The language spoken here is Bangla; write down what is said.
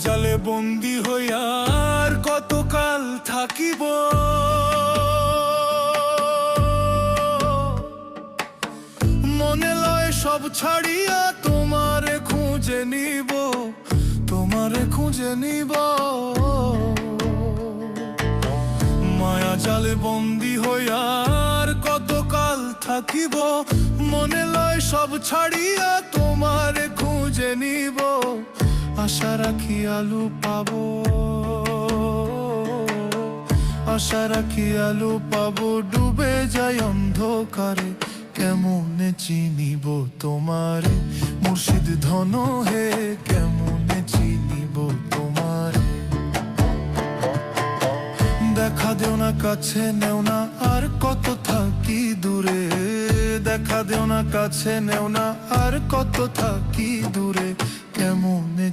জালে বন্দী হইয়া আর কতকাল থাকিব। মনে লয় সব ছাড়িয়া তোমারে খুঁজে নিব, তোমারে খুঁজে নিব। মায়া জালে বন্দী হইয়া আর কতকাল থাকিব। মনে লয় সব ছাড়িয়া তোমারে খুঁজে নিব। আশা রাখি আলু পাবো, আশা রাখি আলু পাবো। ডুবে যায় অন্ধকারে, কেমনে চিনিব তোমারে মুর্শিদ ধন হে, কেমনে চিনিব তোমারে। দেখা দেও না কাছে নেও না আর কত থাকি দূরে, দেখা দেও না কাছে নেও না আর কত থাকি দূরে, কেমনে